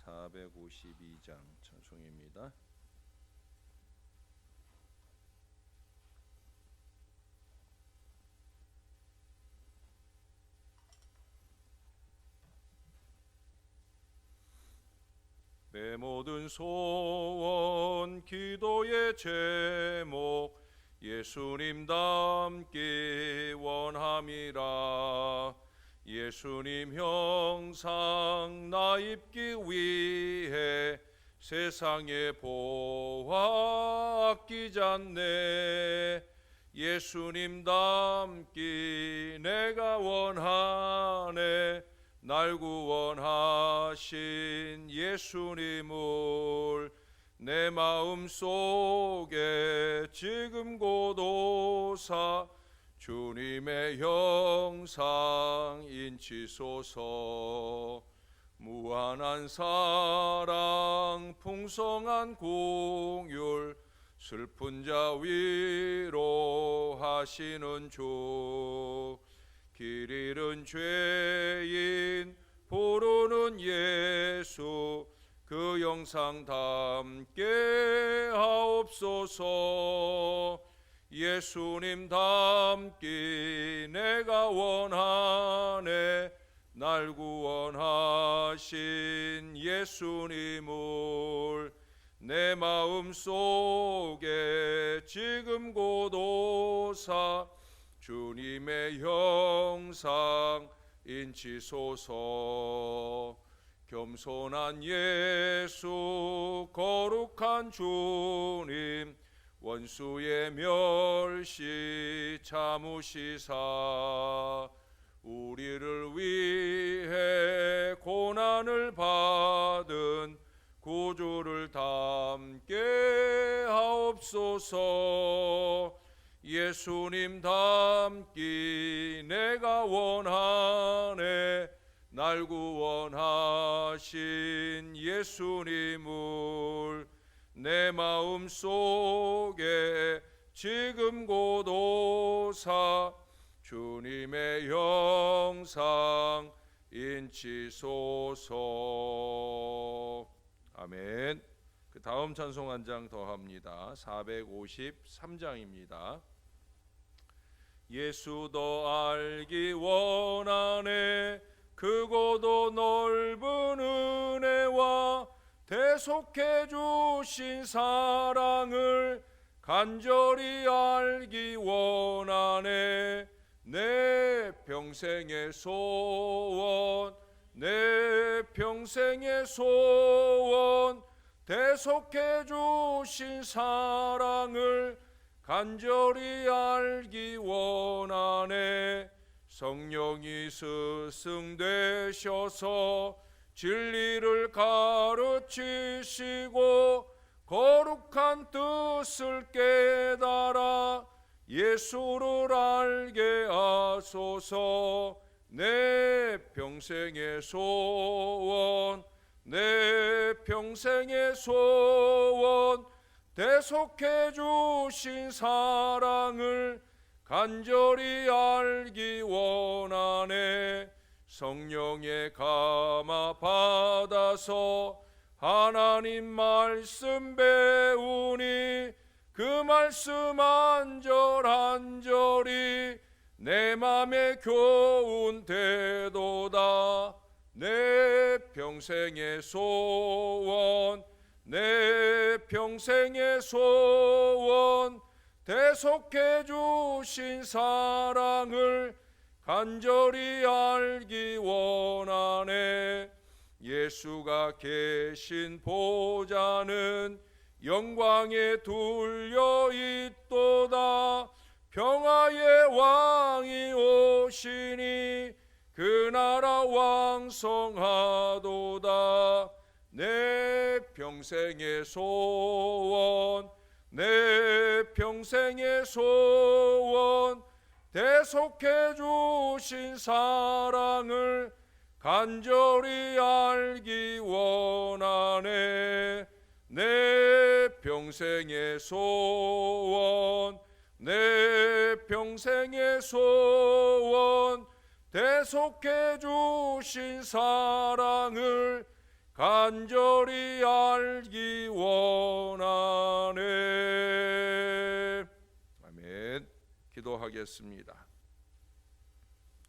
452장 찬송입니다. 내 모든 소원 기도의 제목 예수님 닮기 원함이라. 예수님 형상 나 입기 위해 세상의 보화 아끼지 않네. 예수님 닮기 내가 원하네. 날 구원하신 예수님을 내 마음 속에 지금 고도사 주님의 형상 인치소서. 무한한 사랑 풍성한 공율 슬픈 자 위로하시는 주. 길 잃은 죄인 부르는 예수 그 영상 담게 하옵소서. 예수님 닮기 내가 원하네. 날 구원하신 예수님을 내 마음 속에 지금 고도사 주님의 형상 인치소서. 겸손한 예수 거룩한 주님 원수의 멸시 참으시사 우리를 위해 고난을 받은 구주를 닮게 하옵소서. 예수님 닮기 내가 원하네. 날 구원하신 예수님을 내 마음 속에 지금 고도사 주님의 형상 인치소서. 아멘. 그 다음 찬송 한 장 더 합니다. 453장입니다. 예수 더 알기 원하네. 크고도 넓은 은혜와 대속해 주신 사랑을 간절히 알기 원하네. 내 평생의 소원 내 평생의 소원 대속해 주신 사랑을 간절히 알기 원하네. 성령이 스승 되셔서 진리를 가르치시고 거룩한 뜻을 깨달아 예수를 알게 하소서. 내 평생의 소원 내 평생의 소원 대속해 주신 사랑을 간절히 알기 원하네. 성령의 감화 받아서 하나님 말씀 배우니 그 말씀 한절한절이 내 맘에 교훈 되도다. 내 평생의 소원 내 평생의 소원 대속해 주신 사랑을 간절히 알기 원하네. 예수가 계신 보좌는 영광에 둘려 있도다. 평화의 왕이 오시니 그 나라 왕성하도다. 내 평생의 소원 내 평생의 소원 대속해 주신 사랑을 간절히 알기 원하네. 내 평생의 소원 내 평생의 소원 대속해 주신 사랑을 간절히 알기 원하네. 아멘. 기도하겠습니다.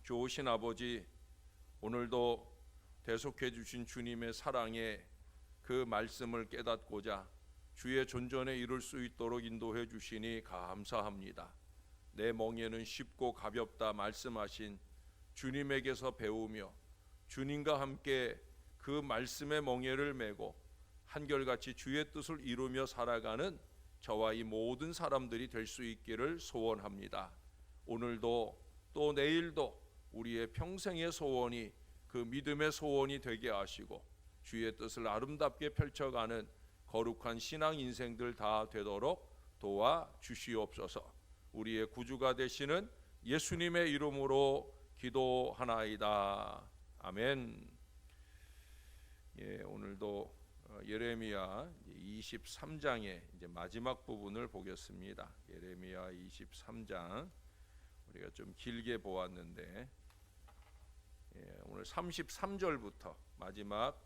좋으신 아버지, 오늘도 대속해 주신 주님의 사랑에 그 말씀을 깨닫고자 주의 존전에 이룰 수 있도록 인도해 주시니 감사합니다. 내 멍에는 쉽고 가볍다 말씀하신 주님에게서 배우며 주님과 함께 그 말씀의 멍에를 메고 한결같이 주의 뜻을 이루며 살아가는 저와 이 모든 사람들이 될 수 있기를 소원합니다. 오늘도 또 내일도 우리의 평생의 소원이 그 믿음의 소원이 되게 하시고 주의 뜻을 아름답게 펼쳐가는 거룩한 신앙 인생들 다 되도록 도와 주시옵소서. 우리의 구주가 되시는 예수님의 이름으로 기도하나이다. 아멘. 오늘도 예레미야 23장의 이제 마지막 부분을 보겠습니다. 예레미야 23장 우리가 좀 길게 보았는데 오늘 33절부터 마지막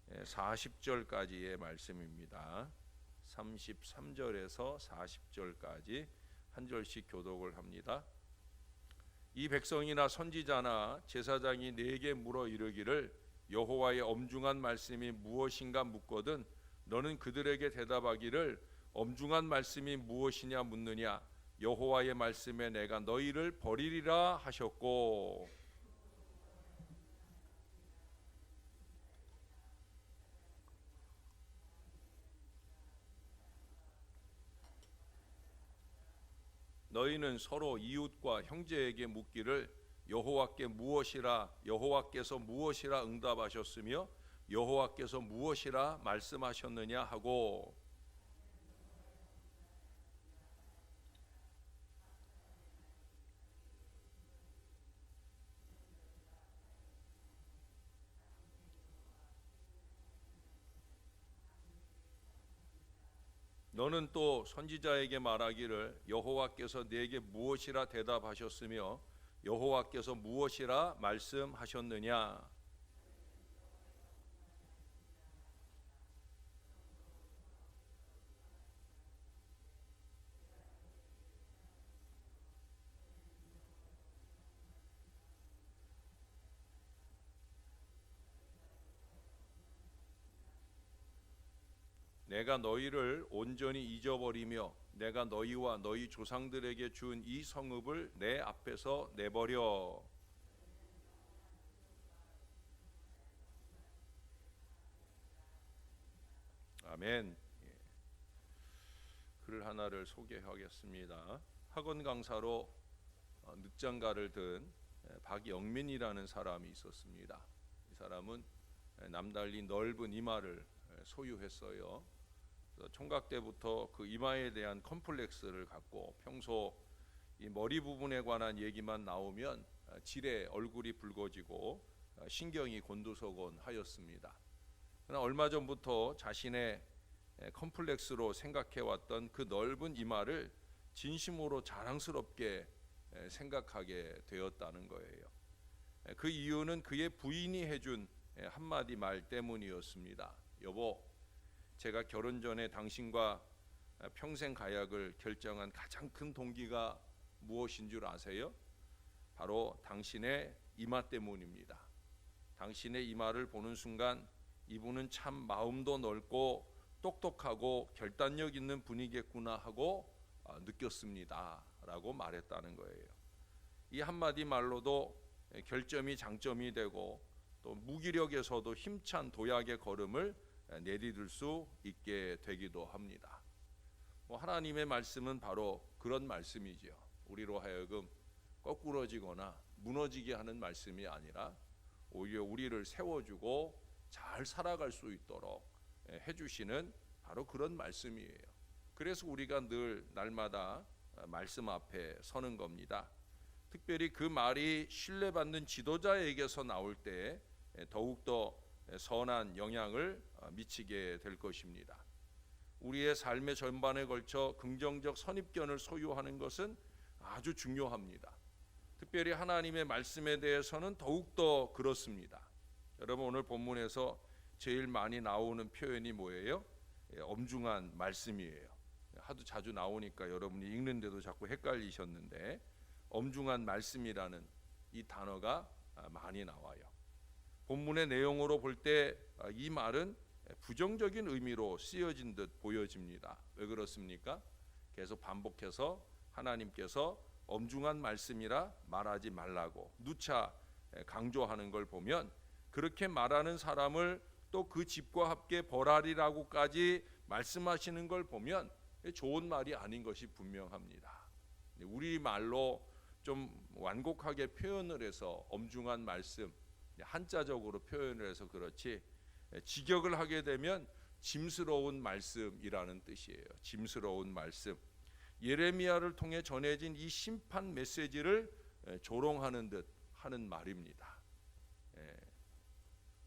40절까지의 말씀입니다. 33절에서 40절까지 한 절씩 교독을 합니다. 이 백성이나 선지자나 제사장이 내게 물어 이르기를 여호와의 엄중한 말씀이 무엇인가 묻거든 너는 그들에게 대답하기를 엄중한 말씀이 무엇이냐 묻느냐 여호와의 말씀에 내가 너희를 버리리라 하셨고 너희는 서로 이웃과 형제에게 묻기를 여호와께 무엇이라 여호와께서 무엇이라 응답하셨으며 여호와께서 무엇이라 말씀하셨느냐 하고 너는 또 선지자에게 말하기를 여호와께서 네게 무엇이라 대답하셨으며 여호와께서 무엇이라 말씀하셨느냐 내가 너희를 온전히 잊어버리며 내가 너희와 너희 조상들에게 준 이 성읍을 내 앞에서 내버려 아멘. 글 하나를 소개하겠습니다. 학원 강사로 늑장가를 든 박영민이라는 사람이 있었습니다. 이 사람은 남달리 넓은 이마를 소유했어요. 총각 때부터 그 이마에 대한 컴플렉스를 갖고 평소 이 머리 부분에 관한 얘기만 나오면 지레 얼굴이 붉어지고 신경이 곤두서곤하였습니다. 그러나 얼마 전부터 자신의 컴플렉스로 생각해왔던 그 넓은 이마를 진심으로 자랑스럽게 생각하게 되었다는 거예요. 그 이유는 그의 부인이 해준 한마디 말 때문이었습니다. 여보, 제가 결혼 전에 당신과 평생 가약을 결정한 가장 큰 동기가 무엇인 줄 아세요? 바로 당신의 이마 때문입니다. 당신의 이마를 보는 순간 이분은 참 마음도 넓고 똑똑하고 결단력 있는 분이겠구나 하고 느꼈습니다 라고 말했다는 거예요. 이 한마디 말로도 결점이 장점이 되고 또 무기력에서도 힘찬 도약의 걸음을 내디딜 수 있게 되기도 합니다. 하나님의 말씀은 바로 그런 말씀이지요. 우리로 하여금 거꾸러지거나 무너지게 하는 말씀이 아니라 오히려 우리를 세워주고 잘 살아갈 수 있도록 해주시는 바로 그런 말씀이에요. 그래서 우리가 늘 날마다 말씀 앞에 서는 겁니다. 특별히 그 말이 신뢰받는 지도자에게서 나올 때 더욱더 선한 영향을 미치게 될 것입니다. 우리의 삶의 전반에 걸쳐 긍정적 선입견을 소유하는 것은 아주 중요합니다. 특별히 하나님의 말씀에 대해서는 더욱더 그렇습니다. 여러분, 오늘 본문에서 제일 많이 나오는 표현이 뭐예요? 엄중한 말씀이에요. 하도 자주 나오니까 여러분이 읽는데도 자꾸 헷갈리셨는데, 엄중한 말씀이라는 이 단어가 많이 나와요. 본문의 내용으로 볼 때 이 말은 부정적인 의미로 쓰여진 듯 보여집니다. 왜 그렇습니까? 계속 반복해서 하나님께서 엄중한 말씀이라 말하지 말라고 누차 강조하는 걸 보면, 그렇게 말하는 사람을 또 그 집과 함께 벌하리라고까지 말씀하시는 걸 보면 좋은 말이 아닌 것이 분명합니다. 우리 말로 좀 완곡하게 표현을 해서 엄중한 말씀, 한자적으로 표현을 해서 그렇지, 직역을 하게 되면 짐스러운 말씀이라는 뜻이에요. 짐스러운 말씀. 예레미야를 통해 전해진 이 심판 메시지를 조롱하는 듯 하는 말입니다.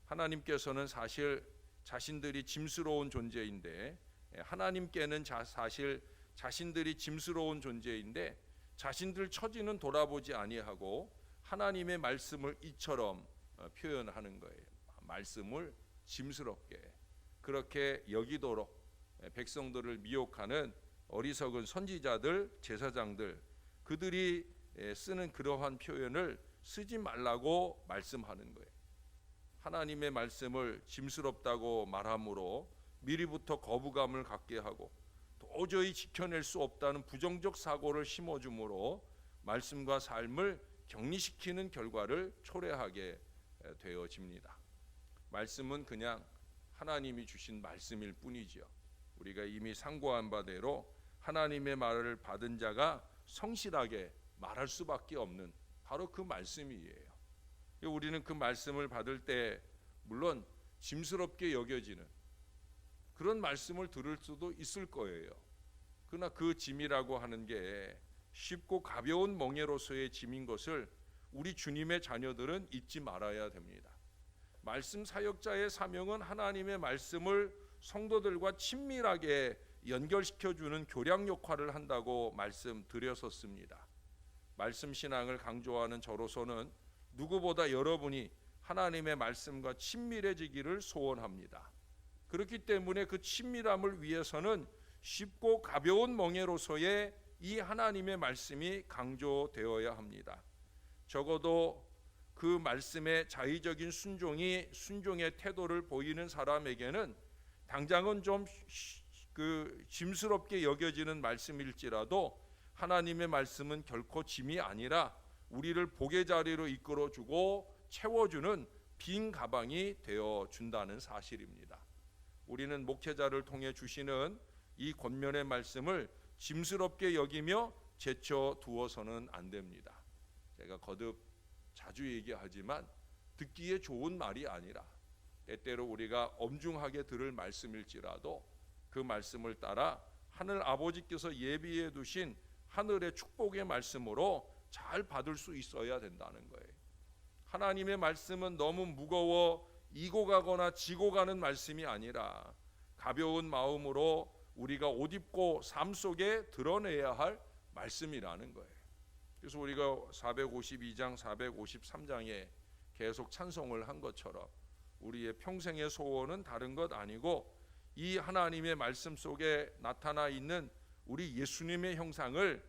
하나님께서는 사실 자신들이 짐스러운 존재인데, 하나님께는 사실 자신들이 짐스러운 존재인데 자신들 처지는 돌아보지 아니하고 하나님의 말씀을 이처럼 표현하는 거예요. 말씀을 짐스럽게 그렇게 여기도록 백성들을 미혹하는 어리석은 선지자들, 제사장들, 그들이 쓰는 그러한 표현을 쓰지 말라고 말씀하는 거예요. 하나님의 말씀을 짐스럽다고 말함으로 미리부터 거부감을 갖게 하고 도저히 지켜낼 수 없다는 부정적 사고를 심어줌으로 말씀과 삶을 격리시키는 결과를 초래하게 되어집니다. 말씀은 그냥 하나님이 주신 말씀일 뿐이지요. 우리가 이미 상고한 바대로 하나님의 말을 받은 자가 성실하게 말할 수밖에 없는 바로 그 말씀이에요. 우리는 그 말씀을 받을 때 물론 짐스럽게 여겨지는 그런 말씀을 들을 수도 있을 거예요. 그러나 그 짐이라고 하는 게 쉽고 가벼운 멍에로서의 짐인 것을 우리 주님의 자녀들은 잊지 말아야 됩니다. 말씀 사역자의 사명은 하나님의 말씀을 성도들과 친밀하게 연결시켜주는 교량 역할을 한다고 말씀드렸었습니다. 말씀 신앙을 강조하는 저로서는 누구보다 여러분이 하나님의 말씀과 친밀해지기를 소원합니다. 그렇기 때문에 그 친밀함을 위해서는 쉽고 가벼운 멍에로서의 이 하나님의 말씀이 강조되어야 합니다. 적어도 그 말씀의 자의적인 순종의 태도를 보이는 사람에게는 당장은 좀 짐스럽게 여겨지는 말씀일지라도 하나님의 말씀은 결코 짐이 아니라 우리를 복의 자리로 이끌어주고 채워주는 빈 가방이 되어준다는 사실입니다. 우리는 목회자를 통해 주시는 이 권면의 말씀을 짐스럽게 여기며 제쳐두어서는 안 됩니다. 제가 거듭 자주 얘기하지만 듣기에 좋은 말이 아니라 때때로 우리가 엄중하게 들을 말씀일지라도 그 말씀을 따라 하늘 아버지께서 예비해 두신 하늘의 축복의 말씀으로 잘 받을 수 있어야 된다는 거예요. 하나님의 말씀은 너무 무거워 이고 가거나 지고 가는 말씀이 아니라 가벼운 마음으로 우리가 옷 입고 삶 속에 드러내야 할 말씀이라는 거예요. 그래서 우리가 452장 453장에 계속 찬송을 한 것처럼 우리의 평생의 소원은 다른 것 아니고 이 하나님의 말씀 속에 나타나 있는 우리 예수님의 형상을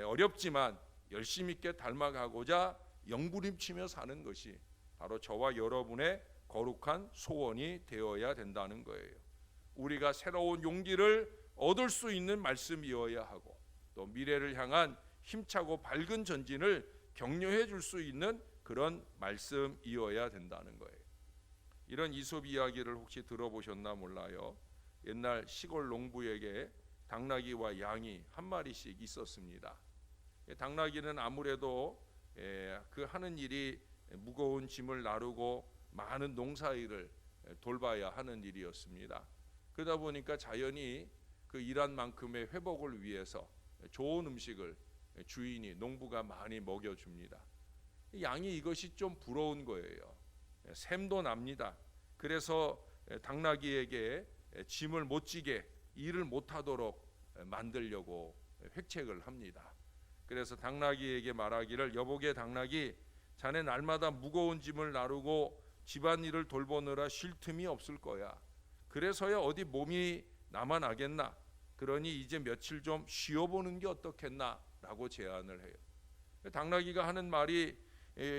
어렵지만 열심 있게 닮아가고자 영부림치며 사는 것이 바로 저와 여러분의 거룩한 소원이 되어야 된다는 거예요. 우리가 새로운 용기를 얻을 수 있는 말씀이어야 하고 또 미래를 향한 힘차고 밝은 전진을 격려해 줄 수 있는 그런 말씀이어야 된다는 거예요. 이런 이솝 이야기를 혹시 들어보셨나 몰라요. 옛날 시골 농부에게 당나귀와 양이 한 마리씩 있었습니다. 당나귀는 아무래도 그 하는 일이 무거운 짐을 나르고 많은 농사일을 돌봐야 하는 일이었습니다. 그러다 보니까 자연히 그 일한 만큼의 회복을 위해서 좋은 음식을 주인이 농부가 많이 먹여줍니다. 양이 이것이 좀 부러운 거예요. 샘도 납니다. 그래서 당나귀에게 짐을 못 지게 일을 못하도록 만들려고 획책을 합니다. 그래서 당나귀에게 말하기를 여보게 당나귀 자네 날마다 무거운 짐을 나르고 집안일을 돌보느라 쉴 틈이 없을 거야. 그래서야 어디 몸이 남아나겠나. 그러니 이제 며칠 좀 쉬어보는 게 어떻겠나 라고 제안을 해요. 당나귀가 하는 말이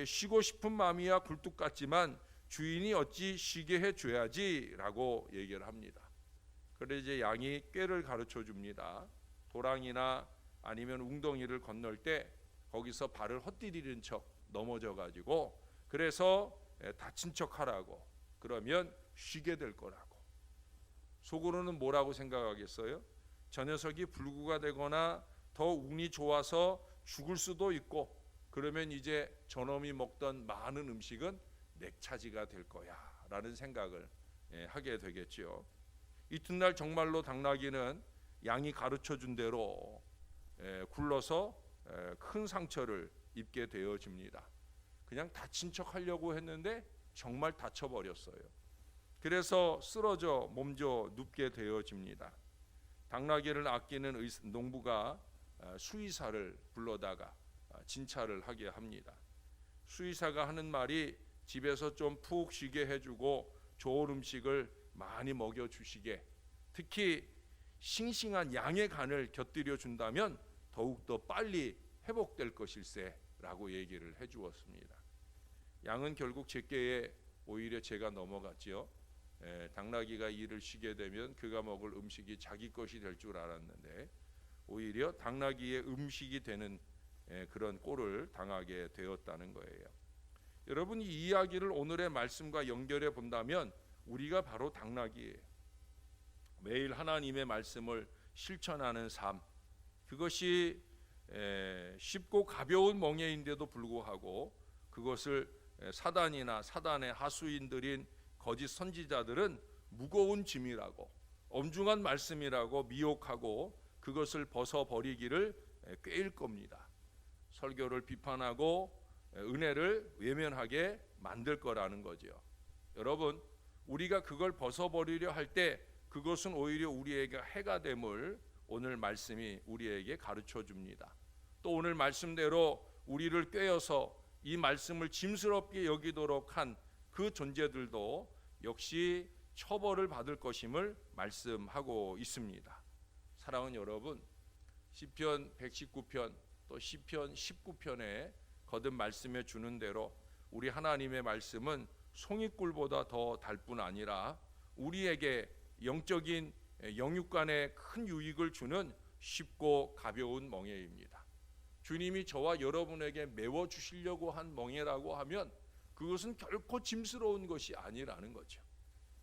쉬고 싶은 마음이야 굴뚝 같지만 주인이 어찌 쉬게 해줘야지 라고 얘기를 합니다. 그래서 이제 양이 꾀를 가르쳐 줍니다. 도랑이나 아니면 웅덩이를 건널 때 거기서 발을 헛디디는 척 넘어져 가지고 그래서 다친 척 하라고, 그러면 쉬게 될 거라고. 속으로는 뭐라고 생각하겠어요? 저 녀석이 불구가 되거나 더 운이 좋아서 죽을 수도 있고 그러면 이제 저놈이 먹던 많은 음식은 맥차지가 될 거야 라는 생각을 하게 되겠죠. 이튿날 정말로 당나귀는 양이 가르쳐 준 대로 굴러서 큰 상처를 입게 되어집니다. 그냥 다친 척 하려고 했는데 정말 다쳐버렸어요. 그래서 쓰러져 몸져 눕게 되어집니다. 당나귀를 아끼는 농부가 수의사를 불러다가 진찰을 하게 합니다. 수의사가 하는 말이 집에서 좀 푹 쉬게 해주고 좋은 음식을 많이 먹여주시게, 특히 싱싱한 양의 간을 곁들여 준다면 더욱더 빨리 회복될 것일세 라고 얘기를 해주었습니다. 양은 결국 제께에 오히려 제가 넘어갔지요. 당나귀가 일을 쉬게 되면 그가 먹을 음식이 자기 것이 될 줄 알았는데 오히려 당나귀의 음식이 되는 그런 꼴을 당하게 되었다는 거예요. 여러분, 이 이야기를 오늘의 말씀과 연결해 본다면 우리가 바로 당나귀예요. 매일 하나님의 말씀을 실천하는 삶, 그것이 쉽고 가벼운 멍에인데도 불구하고 그것을 사단이나 사단의 하수인들인 거짓 선지자들은 무거운 짐이라고, 엄중한 말씀이라고 미혹하고 그것을 벗어버리기를 꾀일 겁니다. 설교를 비판하고 은혜를 외면하게 만들 거라는 거죠. 여러분, 우리가 그걸 벗어버리려 할 때 그것은 오히려 우리에게 해가 됨을 오늘 말씀이 우리에게 가르쳐 줍니다. 또 오늘 말씀대로 우리를 꾀어서 이 말씀을 짐스럽게 여기도록 한 그 존재들도 역시 처벌을 받을 것임을 말씀하고 있습니다. 사랑하는 여러분, 시편 119편 또 시편 19편에 거듭 말씀해 주는 대로 우리 하나님의 말씀은 송이꿀보다 더 달 뿐 아니라 우리에게 영적인 영육간에 큰 유익을 주는 쉽고 가벼운 멍에입니다. 주님이 저와 여러분에게 메워주시려고 한 멍에라고 하면 그것은 결코 짐스러운 것이 아니라는 거죠.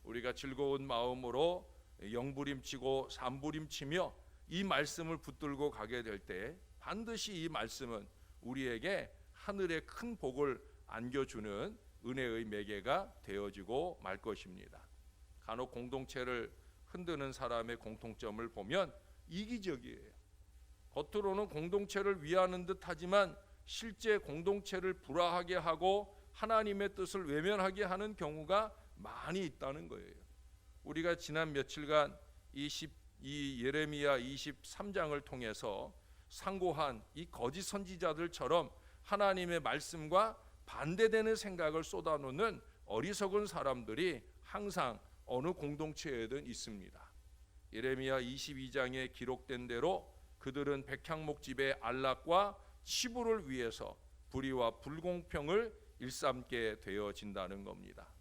우리가 즐거운 마음으로 영부림치고 산부림치며 이 말씀을 붙들고 가게 될 때 반드시 이 말씀은 우리에게 하늘의 큰 복을 안겨주는 은혜의 매개가 되어지고 말 것입니다. 간혹 공동체를 흔드는 사람의 공통점을 보면 이기적이에요. 겉으로는 공동체를 위하는 듯 하지만 실제 공동체를 불화하게 하고 하나님의 뜻을 외면하게 하는 경우가 많이 있다는 거예요. 우리가 지난 며칠간 이 예레미야 23장을 통해서 상고한 이 거짓 선지자들처럼 하나님의 말씀과 반대되는 생각을 쏟아놓는 어리석은 사람들이 항상 어느 공동체에든 있습니다. 예레미야 22장에 기록된 대로 그들은 백향목집의 안락과 치부를 위해서 불의와 불공평을 일삼게 되어진다는 겁니다.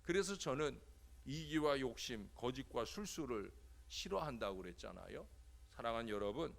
그래서 저는 이기와 욕심, 거짓과 술수를 싫어한다고 그랬잖아요. 사랑하는 여러분,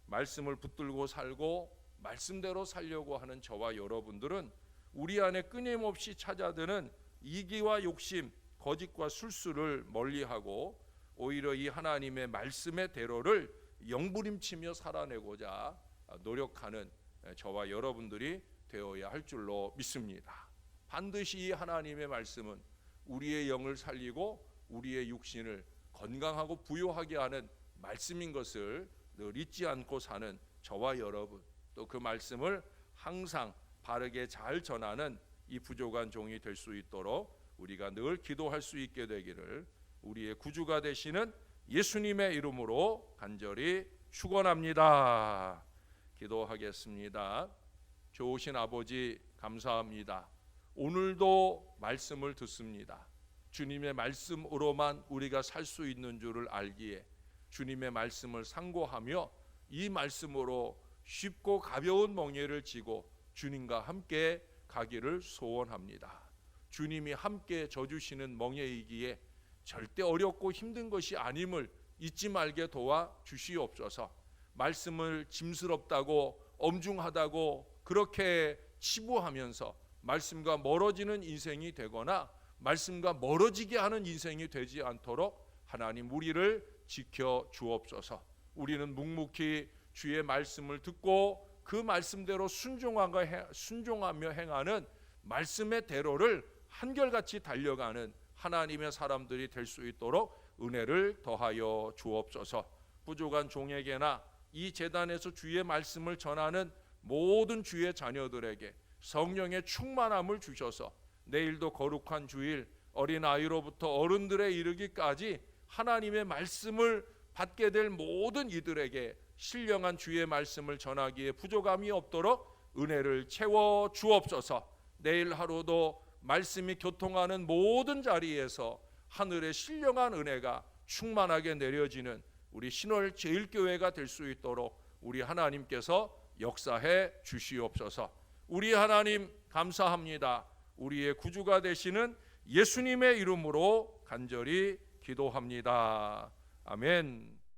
말씀을 붙들고 살고 말씀대로 살려고 하는 저와 여러분들은 우리 안에 끊임없이 찾아드는 이기와 욕심, 거짓과 술수를 멀리하고 오히려 이 하나님의 말씀의 대로를 영부림치며 살아내고자 노력하는 저와 여러분들이 되어야 할 줄로 믿습니다. 반드시 이 하나님의 말씀은 우리의 영을 살리고 우리의 육신을 건강하고 부요하게 하는 말씀인 것을 늘 잊지 않고 사는 저와 여러분, 또 그 말씀을 항상 바르게 잘 전하는 이 부족한 종이 될 수 있도록 우리가 늘 기도할 수 있게 되기를 우리의 구주가 되시는 예수님의 이름으로 간절히 축원합니다. 기도하겠습니다. 좋으신 아버지 감사합니다. 오늘도 말씀을 듣습니다. 주님의 말씀으로만 우리가 살 수 있는 줄을 알기에 주님의 말씀을 상고하며 이 말씀으로 쉽고 가벼운 멍에를 지고 주님과 함께 가기를 소원합니다. 주님이 함께 져주시는 멍에이기에 절대 어렵고 힘든 것이 아님을 잊지 말게 도와 주시옵소서. 말씀을 짐스럽다고 엄중하다고 그렇게 치부하면서 말씀과 멀어지는 인생이 되거나 말씀과 멀어지게 하는 인생이 되지 않도록 하나님 우리를 지켜 주옵소서. 우리는 묵묵히 주의 말씀을 듣고 그 말씀대로 순종하며 행하는 말씀의 대로를 한결같이 달려가는 하나님의 사람들이 될 수 있도록 은혜를 더하여 주옵소서. 부족한 종에게나 이 제단에서 주의 말씀을 전하는 모든 주의 자녀들에게 성령의 충만함을 주셔서 내일도 거룩한 주일 어린아이로부터 어른들에 이르기까지 하나님의 말씀을 받게 될 모든 이들에게 신령한 주의 말씀을 전하기에 부족함이 없도록 은혜를 채워 주옵소서. 내일 하루도 말씀이 교통하는 모든 자리에서 하늘의 신령한 은혜가 충만하게 내려지는 우리 신월 제일교회가 될 수 있도록 우리 하나님께서 역사해 주시옵소서. 우리 하나님 감사합니다. 우리의 구주가 되시는 예수님의 이름으로 간절히 기도합니다. 아멘.